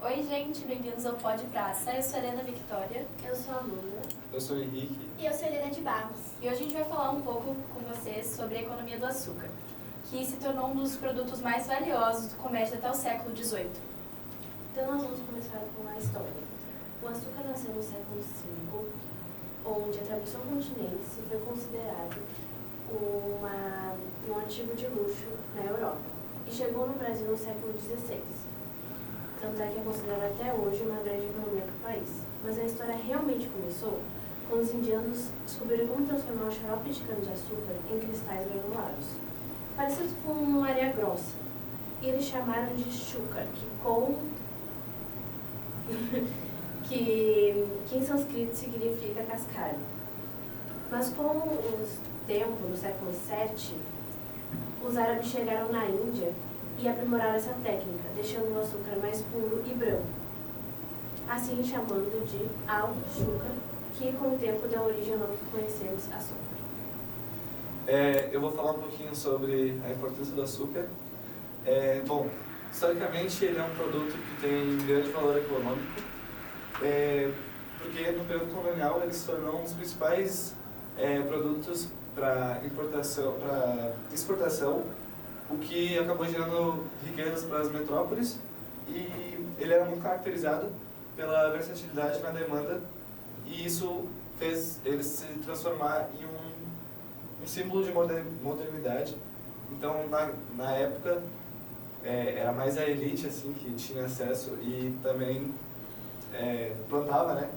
Oi, gente, bem-vindos ao Pod Praça. Eu sou a Helena Victoria. Eu sou a Amanda. Eu sou o Henrique. E eu sou a Helena de Barros. E hoje a gente vai falar um pouco com vocês sobre a economia do açúcar, que se tornou um dos produtos mais valiosos do comércio até o século XVIII. Então nós vamos começar com a história. O açúcar nasceu no século V, onde atravessou continentes e foi considerado um artigo de luxo na Europa. E chegou no Brasil no século XVI. Tanto é que é considerado até hoje uma grande economia para o país. Mas a história realmente começou quando os indianos descobriram como transformar o xarope de cana-de-açúcar em cristais granulados, parecidos com uma areia grossa. E eles chamaram de sugar, que em sânscrito significa cascalho. Mas com o tempo, no século VII, os árabes chegaram na Índia e aprimoraram essa técnica, deixando o açúcar mais puro e branco, assim chamando de al-sugar, que com o tempo deu origem ao nome que conhecemos, açúcar. Eu vou falar um pouquinho sobre a importância do açúcar. Bom, historicamente ele é um produto que tem grande valor econômico, porque no período colonial ele se tornou um dos principais produtos para exportação, o que acabou gerando riquezas para as metrópoles, e ele era muito caracterizado pela versatilidade na demanda, e isso fez ele se transformar em um símbolo de modernidade. Então, na época, era mais a elite assim, que tinha acesso e também plantava, né?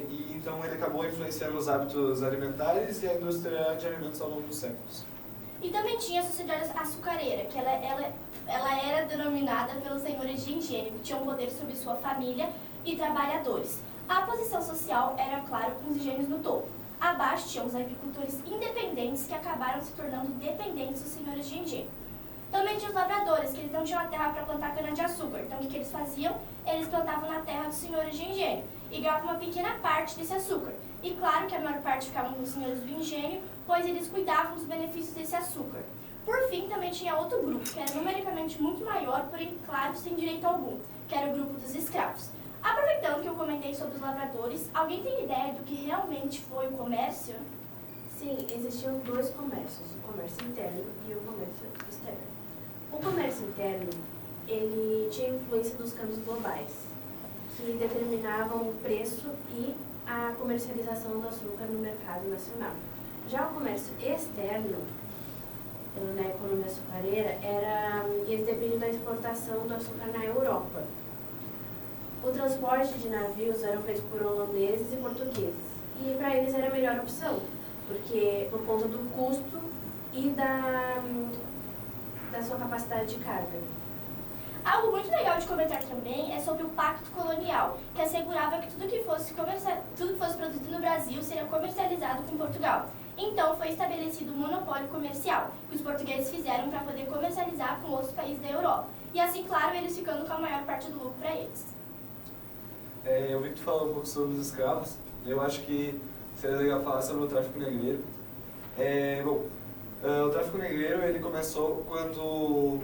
E então ele acabou influenciando os hábitos alimentares e a indústria de alimentos ao longo dos séculos. E também tinha a sociedade açucareira, que ela era denominada pelos senhores de engenho, que tinham poder sobre sua família e trabalhadores. A posição social era, claro, com os engenhos no topo. Abaixo tinham os agricultores independentes, que acabaram se tornando dependentes dos senhores de engenho. Também tinha os lavradores, que eles não tinham a terra para plantar cana-de-açúcar. Então, o que eles faziam? Eles plantavam na terra dos senhores de engenho e ganhavam uma pequena parte desse açúcar. E claro que a maior parte ficavam com os senhores do engenho, pois eles cuidavam dos benefícios desse açúcar. Por fim, também tinha outro grupo, que era numericamente muito maior, porém, claro, sem direito algum, que era o grupo dos escravos. Aproveitando que eu comentei sobre os lavradores, alguém tem ideia do que realmente foi o comércio? Sim, existiam dois comércios, o comércio interno e o comércio externo. O comércio interno, ele tinha influência dos câmbios globais, que determinavam o preço e a comercialização do açúcar no mercado nacional. Já o comércio externo, na economia açucareira, eles dependiam da exportação do açúcar na Europa. O transporte de navios era feito por holandeses e portugueses, e para eles era a melhor opção, porque por conta do custo e da sua capacidade de carga. Algo muito legal de comentar também é sobre o Pacto Colonial, que assegurava que tudo que fosse produzido no Brasil seria comercializado com Portugal. Então foi estabelecido um monopólio comercial, que os portugueses fizeram para poder comercializar com outros países da Europa. E assim, claro, eles ficando com a maior parte do lucro para eles. Eu vi que tu falou um pouco sobre os escravos. Eu acho que seria legal falar sobre o tráfico negreiro. O tráfico negreiro ele começou quando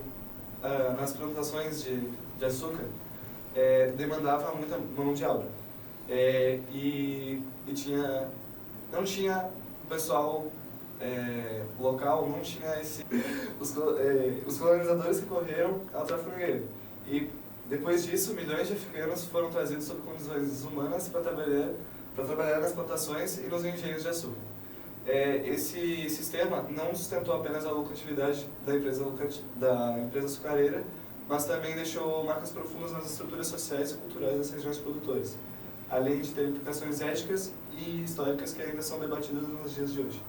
nas plantações de açúcar demandava muita mão de obra, e não tinha o pessoal local, não tinha os colonizadores recorreram ao tráfico negreiro, e depois disso milhões de africanos foram trazidos sob condições humanas para trabalhar nas plantações e nos engenhos de açúcar. Esse sistema não sustentou apenas a lucratividade da empresa açucareira, mas também deixou marcas profundas nas estruturas sociais e culturais das regiões produtoras, além de ter implicações éticas e históricas que ainda são debatidas nos dias de hoje.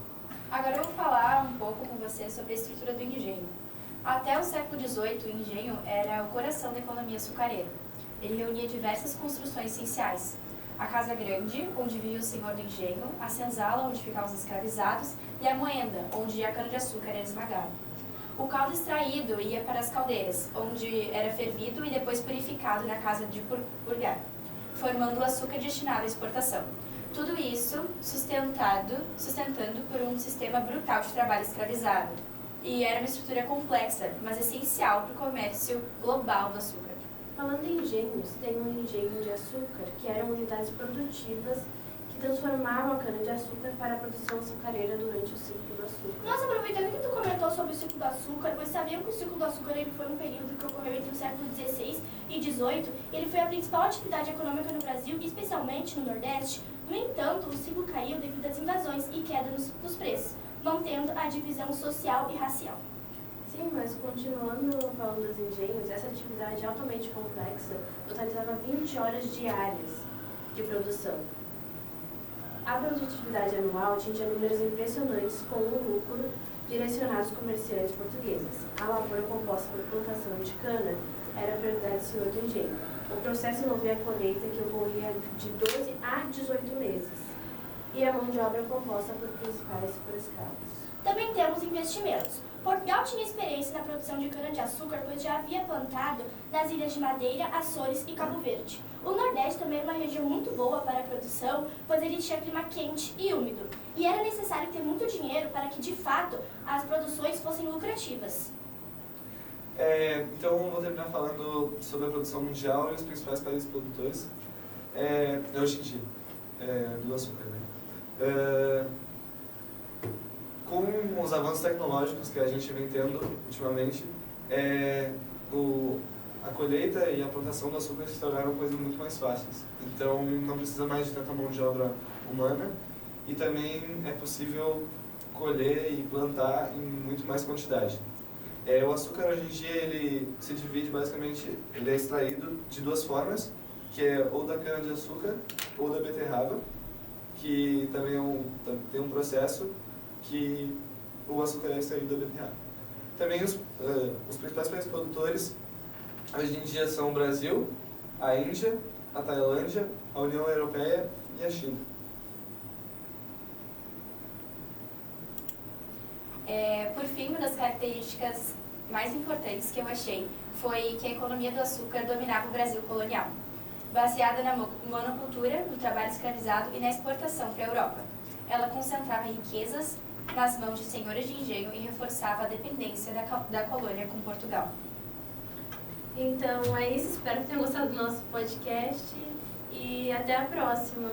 Agora eu vou falar um pouco com você sobre a estrutura do engenho. Até o século XVIII, o engenho era o coração da economia açucareira. Ele reunia diversas construções essenciais: a casa grande, onde vivia o senhor do engenho, a senzala, onde ficavam os escravizados, e a moenda, onde a cana-de-açúcar era esmagada. O caldo extraído ia para as caldeiras, onde era fervido e depois purificado na casa de purgar, formando o açúcar destinado à exportação. Tudo isso sustentando por um sistema brutal de trabalho escravizado. E era uma estrutura complexa, mas essencial para o comércio global do açúcar. Falando em engenhos, tem um engenho de açúcar, que eram unidades produtivas que transformavam a cana-de-açúcar para a produção açucareira durante o ciclo do açúcar. Nossa, aproveitando que tu comentou sobre o ciclo do açúcar, pois sabiam que o ciclo do açúcar ele foi um período que ocorreu entre o século XVI e XVIII, e ele foi a principal atividade econômica no Brasil, especialmente no Nordeste. No entanto, o ciclo caiu devido às invasões e queda dos preços, mantendo a divisão social e racial. Sim, mas continuando falando dos engenhos, essa atividade altamente complexa totalizava 20 horas diárias de produção. A produtividade anual atingia números impressionantes, com um lucro direcionado aos comerciantes portugueses. A lavoura composta por plantação de cana era a prioridade do senhor do engenho. O processo envolvia a colheita, que ocorria de 12 a 18 meses, e a mão de obra composta por principais por escravos. Também temos investimentos. Portugal tinha experiência na produção de cana-de-açúcar, pois já havia plantado nas ilhas de Madeira, Açores e Cabo Verde. O Nordeste também era uma região muito boa para a produção, pois ele tinha clima quente e úmido. E era necessário ter muito dinheiro para que, de fato, as produções fossem lucrativas. Então, vou terminar falando sobre a produção mundial e os principais países produtores hoje em dia, do açúcar. Né? Com os avanços tecnológicos que a gente vem tendo ultimamente, a colheita e a plantação do açúcar se tornaram coisas muito mais fáceis. Então, não precisa mais de tanta mão de obra humana e também é possível colher e plantar em muito mais quantidade. O açúcar hoje em dia ele se divide basicamente, ele é extraído de duas formas, que é ou da cana-de-açúcar ou da beterraba, que também tem um processo que o açúcar é extraído da beterraba. Também os principais países produtores hoje em dia são o Brasil, a Índia, a Tailândia, a União Europeia e a China. Por fim, uma das características mais importantes que eu achei foi que a economia do açúcar dominava o Brasil colonial, baseada na monocultura, no trabalho escravizado e na exportação para a Europa. Ela concentrava riquezas nas mãos de senhores de engenho e reforçava a dependência da colônia com Portugal. Então é isso, espero que tenham gostado do nosso podcast e até a próxima.